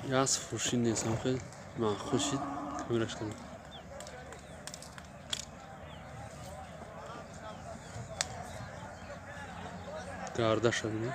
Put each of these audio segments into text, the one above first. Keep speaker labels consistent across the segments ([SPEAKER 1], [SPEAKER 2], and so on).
[SPEAKER 1] یاس فروشی نیستم خیلی ما خوشید کامرش کنم گارده شدیم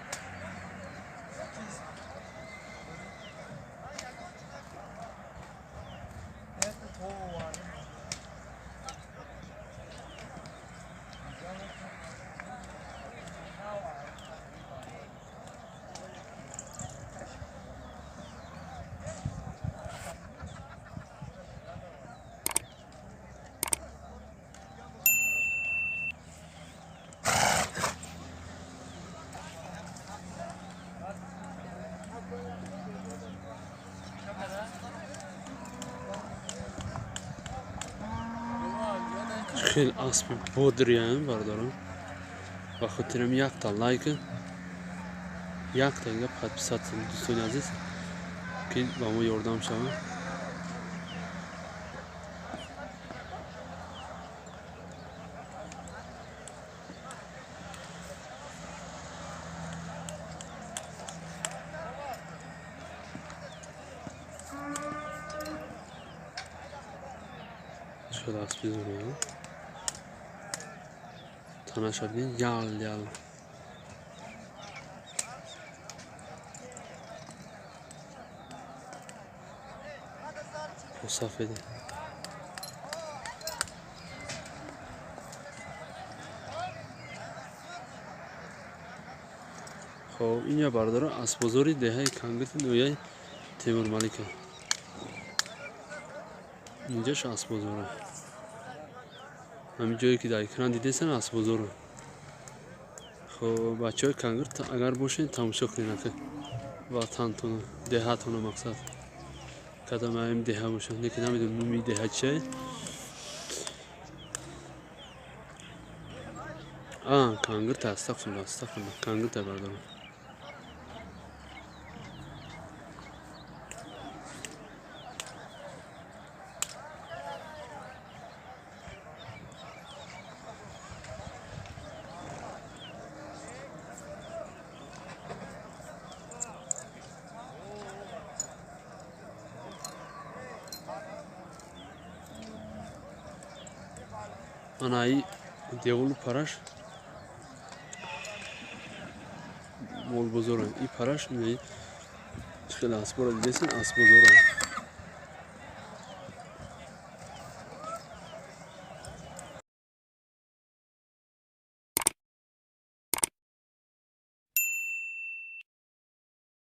[SPEAKER 1] خیلی اسب بودری هم بردارم و خاطرم یک تا لایک یک تا اینجا پد بسات دوستان عزیز که با ما یاردم شما شد اسبی زنه تنها شدین یال سفیده خب اینجا برداره اسب بزرگی دهه کنگرت نویای تیمور ملیکه اینجاش اسب بزرگه همین جایی که در اکران دیدیسن اسب بزرگه خب بچه های کنگرت اگر باشین تماشا کنین که وطنتون دهتون مقصد کدام این دهه باشه لیکن نمیدونم نومی دهه چه کنگرت استغفرالله کنگرت بردارم Anayı devulu paraş mol bozora i paraş ne çıkıla aspora desin asbozora